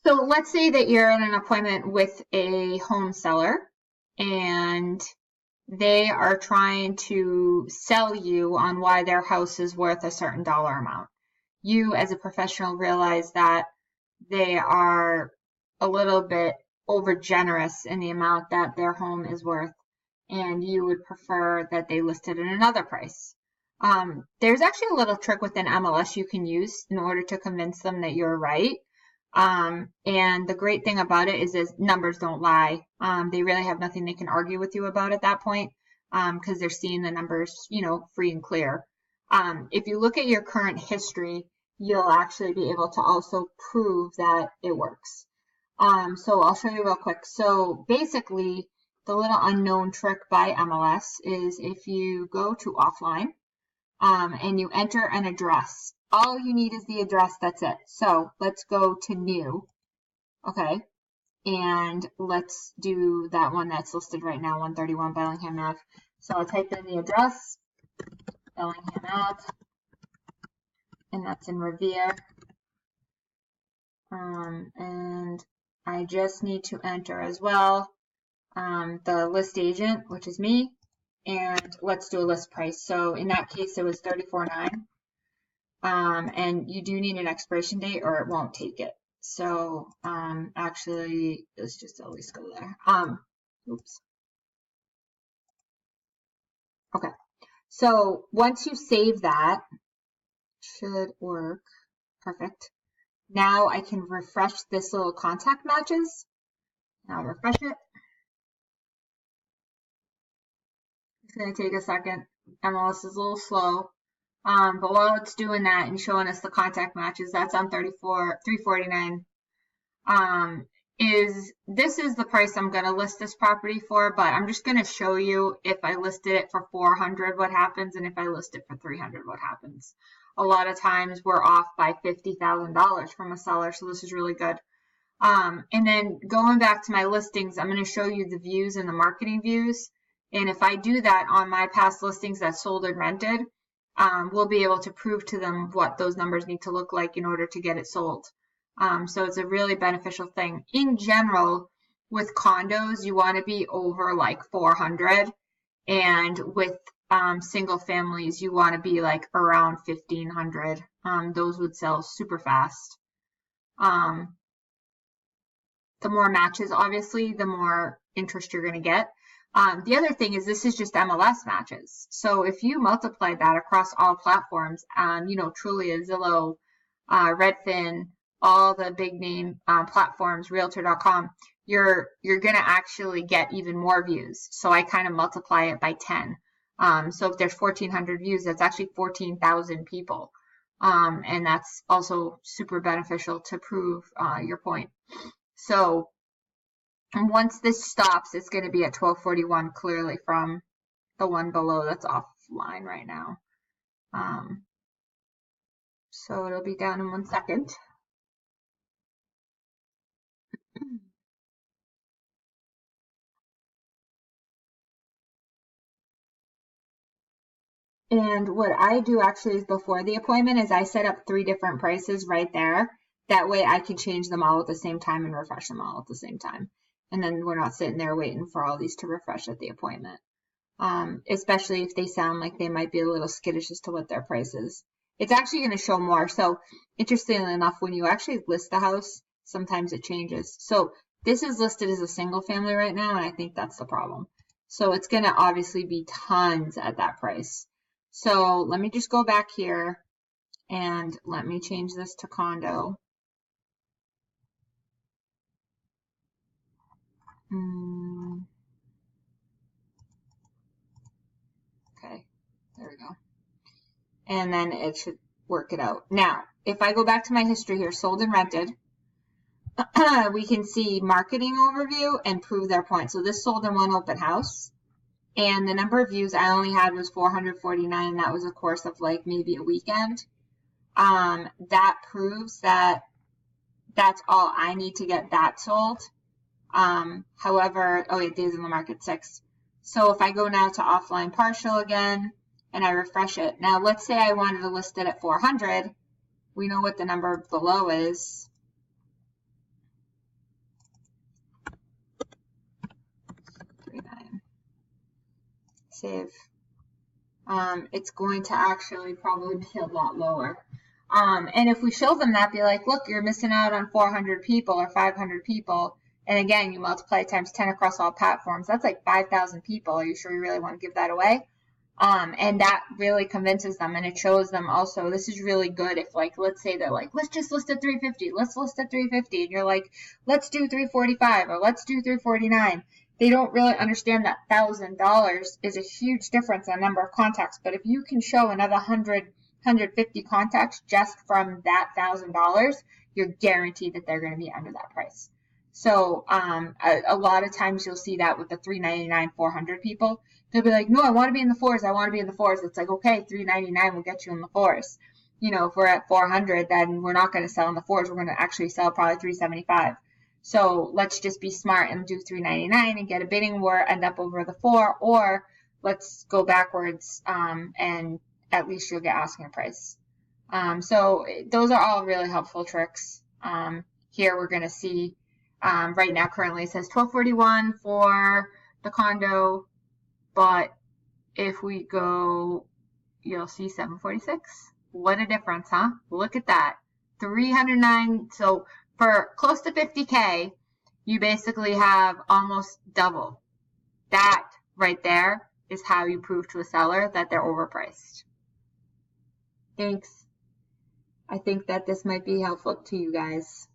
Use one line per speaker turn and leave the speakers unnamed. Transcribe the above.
So let's say that you're in an appointment with a home seller and they are trying to sell you on why their house is worth a certain dollar amount. You as a professional realize that they are a little bit over generous in the amount that their home is worth, and you would prefer that they listed at another price. There's actually a little trick within MLS you can use in order to convince them that you're right. And the great thing about it is numbers don't lie. They really have nothing they can argue with you about at that point, because they're seeing the numbers, free and clear. If you look at your current history, you'll actually be able to also prove that it works. So I'll show you real quick. So basically, the little unknown trick by MLS is if you go to offline, and you enter an address. All you need is the address, that's it. So let's go to new, okay? And let's do that one that's listed right now, 131 Bellingham Ave. So I'll type in the address, Bellingham Ave, and that's in Revere. And I just need to enter as well the list agent, which is me, and let's do a list price. So in that case, it was $34.9. And you do need an expiration date or it won't take it. So, actually, let's just at least go there. Oops. Okay. So once you save that, should work. Perfect. Now I can refresh this little contact matches. Now refresh it. It's going to take a second. MLS is a little slow. But while it's doing that and showing us the contact matches, that's on $349. This is the price I'm going to list this property for, but I'm just going to show you if I listed it for $400 what happens, and if I list it for $300 what happens. A lot of times we're off by $50,000 from a seller, so this is really good. And then going back to my listings, I'm going to show you the views and the marketing views. And if I do that on my past listings that sold and rented, we'll be able to prove to them what those numbers need to look like in order to get it sold. So it's a really beneficial thing. In general, with condos, you want to be over like 400, and with single families, you want to be like around 1,500. Those would sell super fast. The more matches, obviously, the more interest you're going to get. The other thing is this is just MLS matches. So if you multiply that across all platforms, Trulia, Zillow, Redfin, all the big name platforms, Realtor.com, you're going to actually get even more views. So I kind of multiply it by 10. So if there's 1,400 views, that's actually 14,000 people. And that's also super beneficial to prove your point. So once this stops, it's going to be at 1241 clearly from the one below that's offline right now. So it'll be down in 1 second. And what I do actually is before the appointment is I set up 3 different prices right there. That way I can change them all at the same time and refresh them all at the same time. And then we're not sitting there waiting for all these to refresh at the appointment. Especially if they sound like they might be a little skittish as to what their price is. It's actually going to show more. So interestingly enough, when you actually list the house, sometimes it changes. So this is listed as a single family right now, and I think that's the problem. So it's going to obviously be tons at that price. So let me just go back here and let me change this to condo. Okay, there we go. And then it should work it out. Now, if I go back to my history here, sold and rented, we can see marketing overview and prove their point. So this sold in one open house, and the number of views I only had was 449. That was a course of like maybe a weekend. That proves that that's all I need to get that sold. However, days in the market 6. So if I go now to offline partial again and I refresh it, now let's say I wanted to list it at 400. We know what the number below is. save. It's going to actually probably be a lot lower. And if we show them that, be like, look, you're missing out on 400 people or 500 people. And again, you multiply times 10 across all platforms. That's like 5,000 people. Are you sure you really want to give that away? And that really convinces them, and it shows them also this is really good. If, like, let's say they're like, let's just list at 350, let's list at 350, and you're like, let's do 345 or let's do 349. They don't really understand that $1,000 is a huge difference in number of contacts. But if you can show another 150 contacts just from that $1,000, you're guaranteed that they're going to be under that price. So a lot of times you'll see that with the 399, 400 people. They'll be like, no, I want to be in the fours. I want to be in the fours. It's like, okay, 399 will get you in the fours. You know, if we're at 400, then we're not going to sell in the fours. We're going to actually sell probably 375. So let's just be smart and do 399 and get a bidding war, end up over the 4, or let's go backwards and at least you'll get asking price. So those are all really helpful tricks. Here we're going to see right now currently it says 1241 for the condo, but if we go, you'll see 746. What a difference, huh? Look at that. 309. So for close to 50K, you basically have almost double. That right there is how you prove to a seller that they're overpriced. Thanks. I think that this might be helpful to you guys.